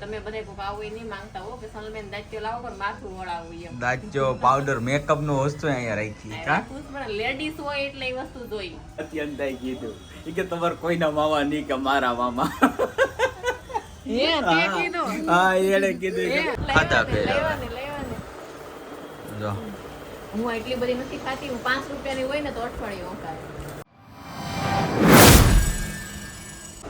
તમે બધા કોક આવું નહીં માંગતા હો કે સલમેન દાચ્યો લાવો પણ માથું વળાવું એમ. દાચ્યો પાવડર મેકઅપ નો વસ્તુ અહીંયા રાખી કા રાખવું જ પડે. લેડીઝ હોય એટલે એ વસ્તુ જોઈ. અત્યંતાઈ કીધું ઈ કે તમાર કોઈના મામા નહીં કે મારા મામા. હે તે કીધું. હા એને કીધું કે ખાતા લેવાને. જો હું એટલી બધી નથી ખાતી. હું 5 રૂપિયાની હોય ને તો અઠવાડિયું ખાય.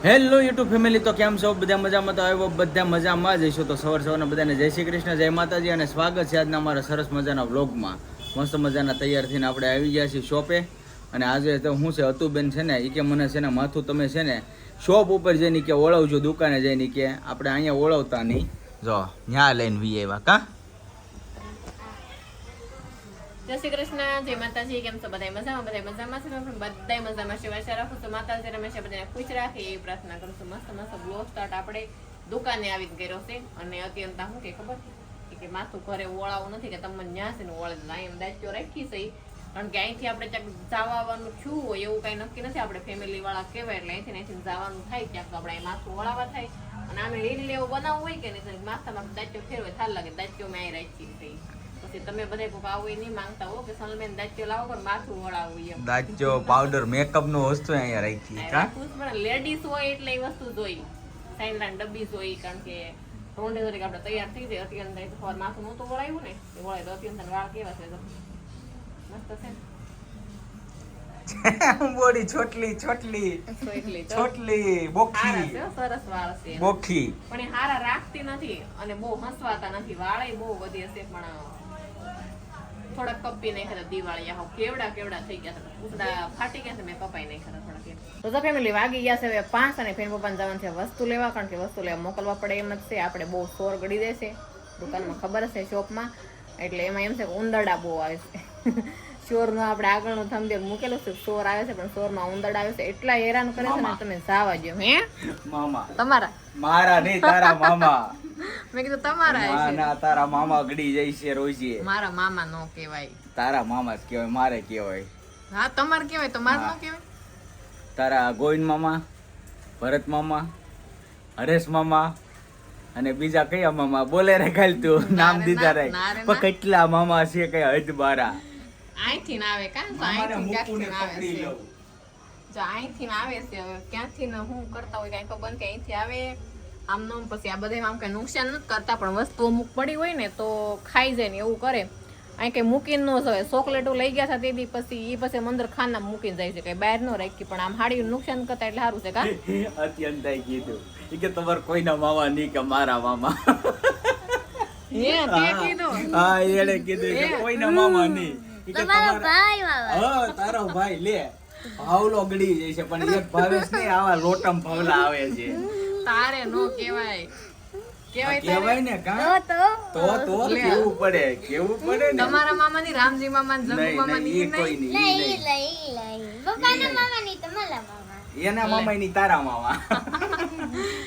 હેલો યુટ્યુબ ફેમિલી, તો કેમ છો? બધા મજામાં? તો આવ્યો બધા મજામાં જ હશો. તો સવારના બધાને જય શ્રી કૃષ્ણ, જય માતાજી અને સ્વાગત છે આજના અમારા સરસ મજાના વ્લોગમાં. મસ્ત મજાના તૈયાર થઈને આપણે આવી ગયા છીએ શોપે. અને આજે તો હું છે અતુબેન છે ને, એ કે મને છે ને માથું તમે છે ને શોપ ઉપર જઈને કે ઓળવજો, દુકાને જઈને કે આપણે અહીંયા ઓળવતા નહીં. જો ત્યાં લઈને વી આવ્યા કા. જય શ્રી કૃષ્ણ, જય માતાજી. કેમ છો બધા? મજામાં? બધા મજામાં છે? બધા મજામાં છે. આશા રાખું છું માતાજી રમેશ બધાને ખુશ રાખે એ પ્રાર્થના કરું છું. મસ્ત મસ્ત બ્લોગ સ્ટાર્ટ આપણે દુકાને આવીને કર્યો છે. અને અત્યંત શું કે ખબર કે માથું ઘરે ઓળાવું નથી કે તમને ન્યા છે ને ઓળે એમ દાચ્યો રાખી છે. કારણ કે અહીંથી આપણે ક્યાંક જવાનું છું હોય એવું કઈ નક્કી નથી. આપણે ફેમિલી વાળા કહેવાય એટલે અહીંથી જવાનું થાય ક્યાંક તો આપણે માથું ઓળાવા થાય. અને આમે રીલ એવું બનાવવું હોય કે નહીં, માથામાં દાચ્યો ફેરવે થાર લાગે દાચ્યો મેં અહીં રાખી છે. પછી તમે બધા કોક આવું નહીં માંગતા હો કે સલમેન દાચ્યો લાવો પણ માથું વળાવું એમ. દાચ્યો પાવડર મેકઅપ નો વસ્તુ અહીંયા રાખી કા. રાખવું જ પડે. લેડીઝ હોય એટલે એ વસ્તુ જોઈ. સાઈનલાન ડબ્બી જોઈ. કારણ કે રોંડે તરીકે આપણે તૈયાર થઈ જાય. અત્યંત સવાર માથું નહોતું વળાયું ને એ વળાય તો અત્યંત વાળ કેવા છે મસ્ત છે ને. બોડી છોટલી છોટલી છોટલી બોખી સરસ વાળ છે બોખી. પણ એ હારા રાખતી નથી અને બહુ હસવાતા નથી. વાળે બહુ વધી હશે પણ થોડાક કપી નહીં ખાતા. દિવાળી આવો કેવડા કેવડા થઈ ગયા છે. ઉકડા ફાટી ગયા છે. મેં કપાઈ નહીં ખાતા થોડા. તો ફેમિલી વાગી ગયા છે હવે 5 અને ફેન પપ્પાને જવાનું છે વસ્તુ લેવા. કારણ કે વસ્તુ લેવા મોકલવા પડે એમ જ છે. આપણે બહુ શોર ગળી દેશે દુકાનમાં, ખબર હશે શોપમાં. એટલે એમાં એમ છે કે ઉંદરડા બહુ આવે છે. ચોરનું આપણે આગળનું થંબનેલ મૂકેલું છે. ચોર આવે છે પણ ચોરમાં ઉંદરડા આવે છે. એટલા હેરાન કરે છે ને તમે જાવા જો. હે મામા તમારા? મારા નહીં, તારા મામા. મેં કીધું તમારા. ના તારા મામા ગડી જાય છે રોજે. મારા મામા નો કહેવાય. તારા મામા જ કહેવાય, મારે કહેવાય. હા તમારે કહેવાય તો મારે નો કહેવાય. તારા ગોવિંદ મામા, ભરત મામા, હરેશ મામા અને બીજા કયા મામા બોલે રે ખાલી તું નામ દીધા રે. પણ કેટલા મામા છે કઈ હદ બારા. અહીંથી ના આવે કાં તો અહીંથી ક્યાંથી આવે છે. જો અહીંથી ના આવે છે. હવે ક્યાંથી ને હું કરતા હોય કઈ ખબર કે અહીંથી આવે આમ નો. પછી આ બધા આમ કઈ નુકસાન નથી કરતા પણ વસ્તુ અમુક પડી હોય ને તો ખાઈ જાય ને એવું કરે. અહીં કઈ મૂકીને ન જવાય. ચોકલેટો લઈ ગયા હતા તેથી પછી એ પછી મંદર ખાના મૂકીને જાય છે. કઈ બહાર ન રાખી પણ આમ હાડી નુકસાન કરતા એટલે સારું છે કા. અત્યંતાઈ કીધું ઈ કે તમાર કોઈના મામા નહીં કે મારા મામા. હે તે કીધું. હા એને કીધું કે કોઈના મામા નહીં. તમારો ભાઈ મામા. હા તારો ભાઈ લે ભાવલો ગડી જાય છે પણ એક ભાવેશ નહીં, આવા લોટમ ભાવલા આવે છે. તારે નો કહેવાય. કહેવાય ને કા તો કેવું પડે ને. તમારા મામા ની રામજી મામા ને જગુ મામા ની કોઈ નહીં. એના મામા ની તારા મામા.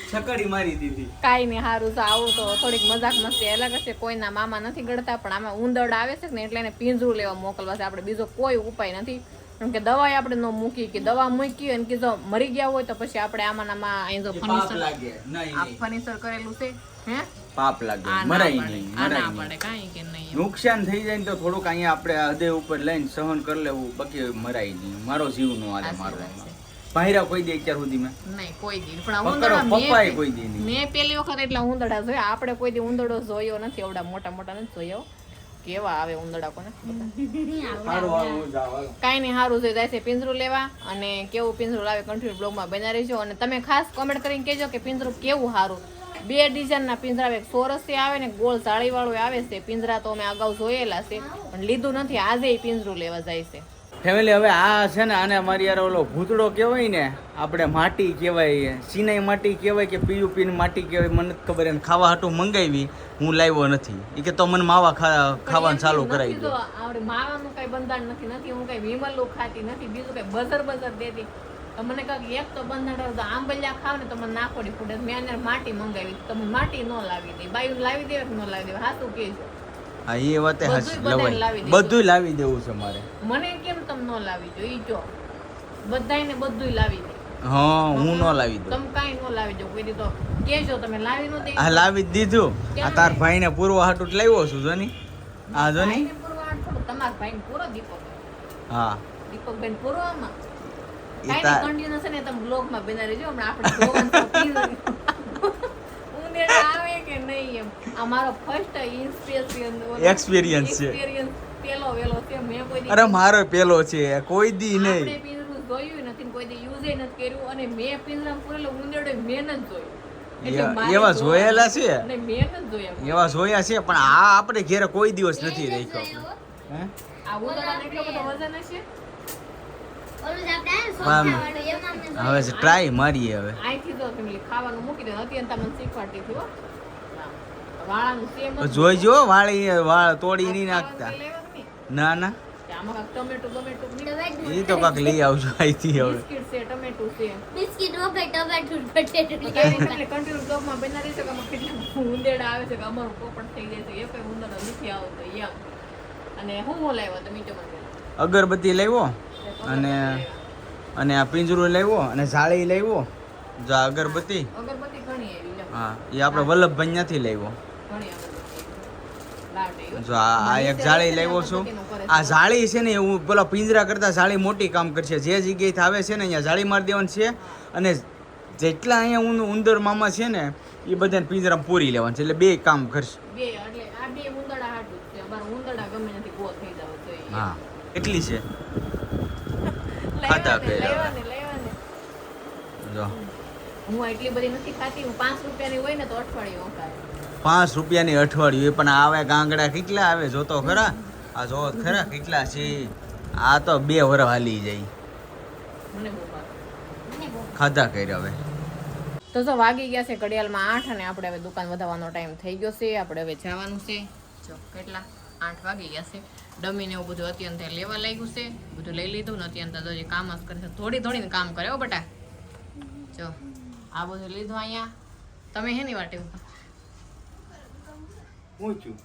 છકડી મારી દીધી. કાઈ નહીં સારું છે. આવું તો થોડીક મજાક મસ્તી અલગ હશે. કોઈના મામા નથી ગળતા પણ આમાં ઉંદરડા આવે છે ને એટલે એને પિંજરું લેવા મોકલવા છે. આપણે બીજો કોઈ ઉપાય નથી. કારણ કે દવાઈ આપણે ન મૂકી કે દવા મૂકી હોય ને કે જો મરી ગયા હોય તો પછી આપણે આમાં અહીં જો ફર્નિચર લાગે નહીં, ફર્નિચર કરેલું છે. હે પાપ લાગે. મરાય નહીં, મરાય પડે નહીં. કાઈ કે નહીં. નુકસાન થઈ જાય ને તો થોડુંક અહીંયા આપણે હૃદય ઉપર લઈને સહન કરી લેવું. બાકી મરાય નહીં. મારો જીવ નો હાલે. મારો ભાઈરા કોઈ દે અત્યાર સુધીમાં નહીં કોઈ દી. પણ ઉંદરડા પપ્પાએ કોઈ દી નહીં. મેં પેલી વખત એટલા ઉંદરડા જોયા. આપણે કોઈ દી ઉંદરડો જોયો નથી. એવડા મોટા મોટા નથી જોયો. કેવા આવે ઉંદરડા કોને કાઈ નહીં. સારું છે જાય છે પિંજરું લેવા. અને કેવું પિંજરું લાવે કન્ટિન્યુ બ્લોગમાં બના રહેજો. અને તમે ખાસ કોમેન્ટ કરીને કહેજો કે પિંજરું કેવું સારું. 2 ડિઝાઇનના પિંજરા આવે. ચોરસી આવે ને ગોળ જાળી વાળું આવે છે. પિંજરા તો અમે અગાઉ જોયેલા છે પણ લીધું નથી. આજે પિંજરું લેવા જાય છે ફેમિલી. હવે આ છે ને આને અમારી યાર ઓલો ભૂતડો કહેવાય ને, આપણે માટી કહેવાય, સિનાઈ માટી કહેવાય કે પીયુપી માટી કહેવાય મને નથી ખબર. એને ખાવા હાટું મંગાવી હું લાવ્યો નથી. એ કે તો મને માવા ખાવાનું ચાલુ કરાવી દો. માવાનું કઈ બંધાણ નથી. હું કઈ વિમલું ખાતી નથી. બીજું કઈ બઝર દેતી. મને કહે એક તો બંધાણ આંબલિયા ખાવ ને તો મને નાખોડી ફૂટે. મેં એને માટી મંગાવી. તમે માટી ન લાવી દે. બાયું લાવી દે કે ન લાવી દે હાથું કે હા એ વાતે હાચી. બધું લાવી દેવું છે મારે. મને કેમ તમે ન લાવી જો ઈ જો બધાયને બધું લાવી દે. હા હું ન લાવી દઉં. તમે કાંઈ ન લાવી દો કોઈ દી તો કેજો તમે લાવી નો દે આ લાવી જ દીધું. આ તાર ભાઈને પૂરવા હાટું જ લાવ્યો છું જોની. આ જોની. ભાઈને પૂરવા થોડું તમારા ભાઈને પૂરો દીપક હા દીપકબેન પૂરવામાં ઈ કાંઈ તાર કન્ટિન્યુ છે ને તમે બ્લોગમાં બના રહેજો હમણાં આપણે જોવાનું છે please. ઉંદેડા આવે કે નહીં એમ આ મારો ફર્સ્ટ Experience છે. પેલો વેલો છે મેં કોઈ દી અરે મારો પેલો છે કોઈ દી નહીં. આપણે પિંજરું જોયું નથી ને કોઈ દી યુઝ નથી કર્યું અને મેં પિંજરામાં પૂરેલો ઉંદેડો મેં નથી જોયું. એટલે મારે એવા જોયેલા છે અને મેં નથી જોયા. એવા જોયા છે પણ આ આપણે ઘેરે કોઈ દિવસ નથી રાખ્યો આપણે. હે? આ ઉંદેડાનો એટલો બધો વજન હશે હવે ટ્રાય મારીએ હવે. અહીંથી તો તમે ખાવાનું મૂકી દો અત્યારે તમને શીખવાડતી હતી હો. વાળાનું સેમ જ જોઈજો વાળ તોડી નહીં નાખતા. લેવાનું નહીં. ના ના આમાં કાંઈક ટમેટું બમેટું એ તો કાંક લઈ આવજો અહીંથી હવે. બિસ્કિટ છે ટમેટું છે બિસ્કિટ વગર ટમેટું બટેટું તો કઈ રીતે કન્ટિન્યુ બ્લોગમાં બનાવી છે કે આમાં કેટલા ઉંદેડા આવે છે કે અમારું પોપટ થઈ જાય છે એ કઈ ઉંદેડા નથી આવતો એમ અને હું લાવ્યો તો મીઠો મંગાવ્યો અગરબત્તી લાવ્યો અને આ પિંજરું લાવ્યો અને જાળી લાવ્યો. જો આ અગરબત્તી અગરબત્તી ઘણી આવી લ્યો. હા એ આપણે વલ્લભભાઈ નથી લાવ્યો. ઘણી અગરબત્તી લાવ દે જો આ એક જાળી લાવ્યો છું. આ જાળી છે ને હું પેલા પિંજરા કરતા જાળી મોટી કામ કરશે. જે જગ્યાએથી આવે છે ને અહીંયા જાળી મારી દેવાની છે અને જેટલા અહીંયા ઉંદર મામા છે ને એ બધાને પિંજરામાં પૂરી લેવાનું છે એટલે બે કામ કરશે. બે એટલે આ બે ઉંદરડા હાટું જ છે અમારા ઉંદરડા ગમે નથી ગો થઈ જાવ જોઈએ હા એટલી છે. ખાતા લેવાને કર્યા. લેવાને જો હું એટલી બધી નથી ખાતી હું 5 રૂપિયાની હોય ને તો અઠવાડિયું વખાય 5 રૂપિયાની અઠવાડિયું પણ આવે ગાંગડા કેટલા આવે જોતો ખરા. આ જો ખરા કેટલા છે. આ તો 2 વર્ષ હાલી જાય. મને બહુ ભાવે ખાધા કર્યા હવે. તો જો વાગી ગયા છે ઘડિયાળમાં 8 અને આપણે હવે દુકાન વધારવાનો ટાઈમ થઈ ગયો છે. આપણે હવે જવાનું છે. જો કેટલા 8 વાગી ગયા છે. ડમીને એવું બધું અત્યંત લેવા લાગ્યું છે. બધું લઈ લીધું ને અત્યંત તો જે કામ જ કરે છે થોડીને કામ કરે હો બટા. જો આ બધું લીધું અહીંયા. તમે હેની વાટે ઉભા? હું છું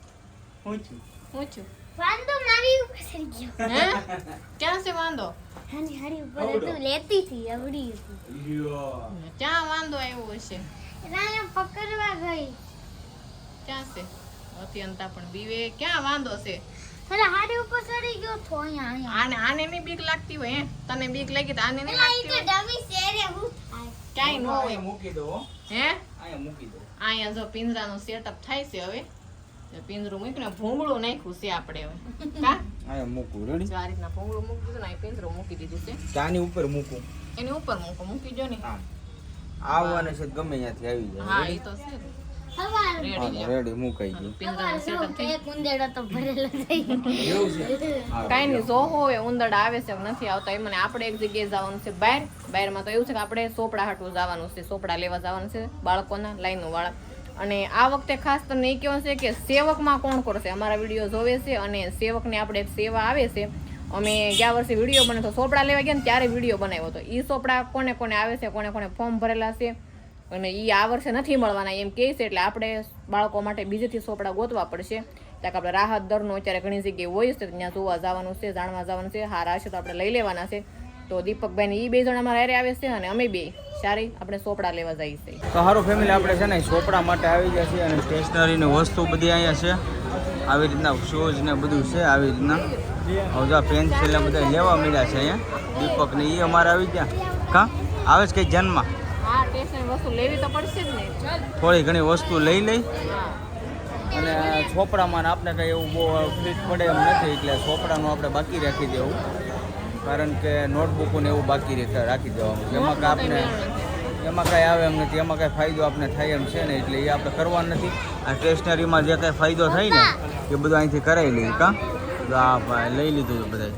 વાંધો મારી ઉપર સરી ગયો હે ક્યાં છે વાંધો? હાની હારી ઉપર હતું લેતી હતી આવડી હતી ક્યાં વાંધો આવ્યો હશે? રાયા પકડવા ગઈ ક્યાં છે? અત્યંતા પણ બીવે ક્યાં વાંધો છે? અરે હારી ઉપર સરી ગયો તો અહીંયા આને નહીં બીક લાગતી હોય હે? તને બીક લાગી તો આને નહીં પેલા લાગતી ઈ તો હોય? ડમી શેરે હું થાય ક્યાંય ન હોય મૂકી દો. હે અહીંયા મૂકી દો. અહીંયા જો પિંજરાનું સેટઅપ થાય છે હવે જો પિંજરું મૂકીને ભૂંગળું નાખ્યું છે આપણે હવે કા અહીંયા મૂકું રેડી. જો આ રીતના ભૂંગળું મૂકી દીધું ને અહીં પિંજરું મૂકી દીધું છે ચાની ઉપર મૂકું. એની ઉપર મૂકી જો ને આમ આવવાને છે ગમે ત્યાંથી આવી જાય. હા એ તો છે સવાર રેડી રેડી મુકાઈ ગઈ. પિંજરાનું સેટઅપ થઈ એક ઉંદેડો તો ભરેલો થઈ એવું છે. કાંઈ નહીં જો હોય ઉંદરડા આવે છે કે નથી આવતા એ મને આપણે એક જગ્યાએ જવાનું છે બહારમાં તો એવું છે કે આપણે સોપડા હાટું જવાનું છે સોપડા લેવા જવાનું છે બાળકોના લાઈનનું વાળા અને આ વખતે ખાસ તમને એ કહેવાનું છે કે સેવકમાં કોણ કરશે અમારા વિડીયો જોવે છે અને સેવકને આપણે એક સેવા આવે છે અમે ગયા વર્ષે વિડીયો બને તો સોપડા લેવા ગયા ને ત્યારે વિડીયો બનાવ્યો હતો એ સોપડા કોને કોને આવે છે કોને કોને ફોર્મ ભરેલા છે અને એ આ વર્ષે નથી મળવાના એમ કહે છે એટલે આપણે બાળકો માટે બીજેથી સોપડા ગોતવા પડશે ત્યાં આપણે રાહત દરનો અત્યારે ઘણી જગ્યાએ હોય છે ત્યાં જોવા જવાનું છે જાણવા જવાનું છે હારા હશે તો આપણે લઈ લેવાના છે તો દીપકભાઈ ને એ 2 જણા અમારા હારે આવે છે અને અમે 2 સારી આપણે સોપડા લેવા જઈએ છીએ તો સારું ફેમિલી આપણે છે ને સોપડા માટે આવી ગયા છીએ અને સ્ટેશનરીની વસ્તુ બધી અહીંયા છે આવી રીતના શૂઝ ને બધું છે આવી રીતના હવે જો પેન્સિલ ને બધા લેવા મળ્યા છે અહીંયા દીપક ને એ અમારે આવી ગયા કા આવે છે કઈ જન્મમાં હા ટેસ્ટની વસ્તુ લેવી તો પડશે જ ને થોડી ઘણી વસ્તુ લઈ લઈ હા અને ચોપડામાં આપણે કંઈ એવું બહુ ફ્રીજ પડે એમ નથી એટલે ચોપડાનું આપણે બાકી રાખી દેવું કારણ કે નોટબુકો ને એવું બાકી રાખી દેવાનું એમાં કાંઈ આપણે એમાં કાંઈ આવે એમ નથી એમાં કાંઈ ફાયદો આપણે થાય એમ છે ને એટલે એ આપણે કરવાનું નથી આ સ્ટેશનરીમાં જે કાંઈ ફાયદો થાય ને એ બધું અહીંથી કરાવી લઈએ કાં તો આ ભાઈ લઈ લીધું છે બધા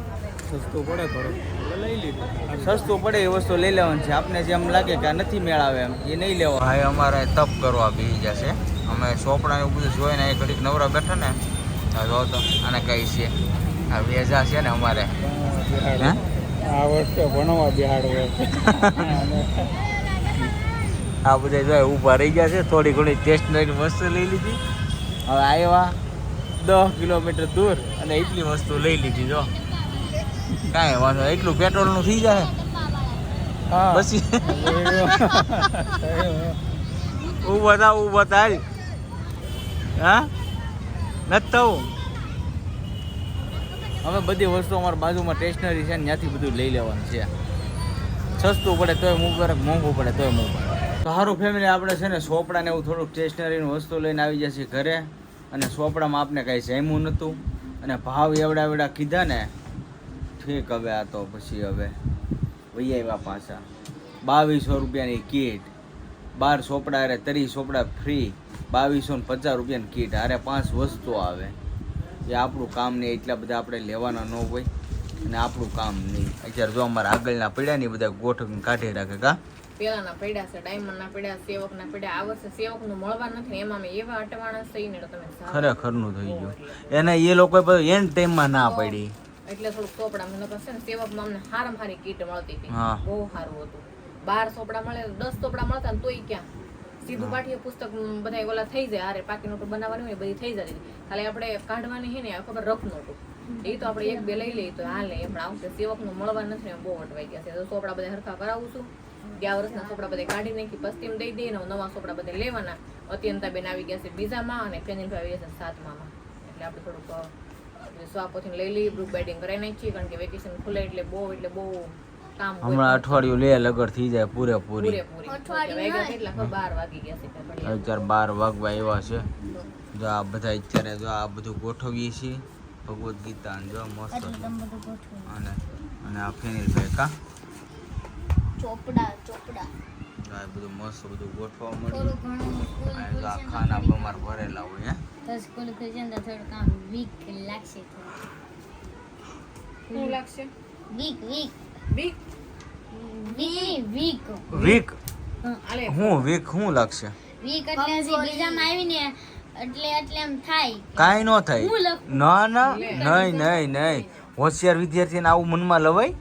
સસ્તું પડે થોડું લઈ લીધું સસ્તું પડે એ વસ્તુ લઈ લેવાની છે આપણે જેમ લાગે કે આ નથી મેળાવે એમ એ નહીં લેવા ભાઈ અમારે તપ કરવા બી જશે અમે ચોપડા એવું બધું જોઈને એ ઘડીક નવરા બેઠા ને જો તો આને કઈ છે આ વેજા છે ને અમારે હે આ વર્ષે ભણવા બિહાડવે આ બધા જો ઊભા રહી ગયા છે થોડી ઘણી સ્ટેશનરી વસ્તુ લઈ લીધી હવે આવ્યા 10 કિલોમીટર દૂર અને એટલી વસ્તુ લઈ લીધી જો કાંઈ વાંધો એટલું પેટ્રોલનું થઈ જાય હા. પછી ઊભો થા હાલ હા નથી થવું. હવે બધી વસ્તુ અમારી બાજુમાં સ્ટેશનરી છે ને ત્યાંથી બધું લઈ લેવાનું છે. સસ્તું પડે તોય મુબારક, મોંઘું પડે તોય મુબારક. તો સારું ફેમિલી, આપણે છે ને સોપડા ને એવું થોડુંક સ્ટેશનરીની વસ્તુ લઈને આવી જશે ઘરે. અને સોપડામાં આપણે કાંઈ જામ્યું નહોતું અને ભાવ એવડા કીધા ને ઠીક. હવે આ તો પછી હવે વહી આવ્યા પાછા. 2200 રૂપિયાની કીટ, 12 સોપડા અરે 30 સોપડા ફ્રી, 2250 રૂપિયાની કીટ, અરે 5 વસ્તુ આવે. એ આપણું કામ નહીં, એટલા બધા આપણે લેવાના ન હોય અને આપણું કામ નહીં. અત્યારે જો અમારા આગળના પડ્યા ને બધા ગોઠવીને કાઢી રાખે. કા પેલાના પડ્યા છે, ડાયમંડના પડ્યા, સેવકના પડ્યા. આ વર્ષે સેવકનું મળવા નથી ને એમાં અમે એવા અટવાણા થઈ ને તમે સાવ ખરેખરનું થઈ ગયું. એને એ લોકોએ પછી એન્ડ ટાઈમમાં ના પડી. એટલે થોડુંક ચોપડા મને પાસે ને સેવકમાં અમને હારામાં કીટ મળતી હતી. હા. બહુ સારું હતું. 12 ચોપડા મળે, 10 ચોપડા મળતા ને તોય ક્યાં સીધું પાઠીય પુસ્તક બધા ઓલા થઈ જાય. અરે પાકી નોટો બનાવવાની હોય બધી થઈ જતી. ખાલી આપણે કાઢવાની છે ને ખબર રફ નોટો એ તો આપણે 1-2 લઈ લઈએ તો હાલે. પણ આવશે સેવકનું મળવા નથી ને બહુ અટવાઈ ગયા છે. તો ચોપડા બધા હરખા કરાવું છું. ગયા વર્ષના ચોપડા બધા કાઢી નાખી પશ્ચિમ દઈ દઈએ ને નવા ચોપડા બધા લેવાના. અત્યંતા બેન આવી ગયા છે બીજામાં અને ફેનિલભાઈ આવી ગયા છે 7મામાં. એટલે આપણે થોડુંક સ્વાપોથી લઈ લઈએ, ગ્રુપ બાઇડિંગ કરાવી નાખીએ કારણ કે વેકેશન ખુલે એટલે બહુ કામ હોય. હમણાં અઠવાડિયું લે લગડ થઈ જાય પૂરેપૂરી. વાગ્યા કેટલા 12 વાગી ગયા છે. અત્યારે 12 વાગવા એવા છે. જો આ બધા અત્યારે જો આ બધું ગોઠવીએ છીએ ભગવદ્ ગીતા જો મસ્ત છે. અને આ ફેનિલભાઈ કા ચોપડા જો આ બધું મસ્ત બધું ગોઠવા થોડું મળ્યું. ઘણું સ્કૂલ અને જો આ ખાના બમાર ભરેલા હોય. તો સ્કૂલ ખુલશે ને તો થોડું કામ વીક લાગશે. શું લાગશે? વીક બીક વીક આલે હું વીક શું લાગશે? એટલે હજી બીજામાં આવીને એટલે એમ થાય કાંઈ ન થાય. હું લખું. ના નહીં હોશિયાર વિદ્યાર્થીને આવું મનમાં લવાય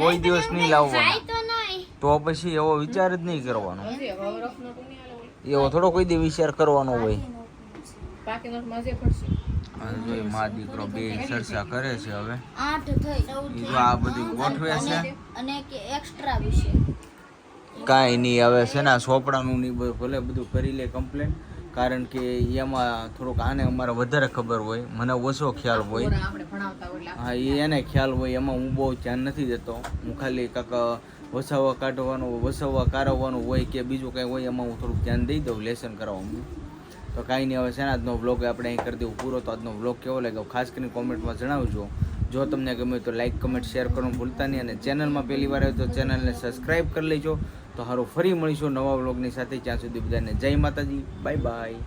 કોઈ દિવસ નહીં થાય લાવવાનું. તો નહીં. તો પછી એવો વિચાર જ નહીં કરવાનો. હજી હવે રફ નોટ નહીં આલે ઓલી. એવો થોડો કોઈ દી વિચાર કરવાનો હોય. પાકી નોટમાં જે પડશે અને જો એ મા દીકરો બે ચર્ચા કરે છે હવે. 8 થઈ એ જો આ બધું ગોઠવે છે. અને કે એક્સ્ટ્રા વિશે કાંઈ નહીં હવે છે ને સોપડાનું નહીં ભલે બધું કરી લે કમ્પ્લેન. કારણ કે એમાં થોડુંક આને અમારે વધારે ખબર હોય, મને ઓછો ખ્યાલ હોય. પૂરા આપણે ભણાવતા હોય એટલે હા એને ખ્યાલ હોય, એમાં હું બહુ ધ્યાન નથી દેતો. હું ખાલી કાંક વસાવવા કાઢવાનું હોય કે બીજું કંઈ હોય એમાં હું થોડુંક ધ્યાન દઈ દઉં લેસન કરાવવાનું. તો કાંઈ નહીં હવે છે ને આજનો વ્લોગ આપણે અહીં કરી દેવું પૂરો. તો આજનો વ્લોગ કેવો લાગ્યો ખાસ કરીને કોમેન્ટમાં જણાવજો. જો તમને ગમે તો લાઇક કમેન્ટ શેર કરવાનું ભૂલતા નહીં. અને ચેનલમાં પહેલી વાર આવે તો ચેનલને સબસ્ક્રાઈબ કરી લેજો. તો સારું ફરી મળીશું નવા વ્લોગની સાથે. ત્યાં સુધી બધાને જય માતાજી, બાય બાય.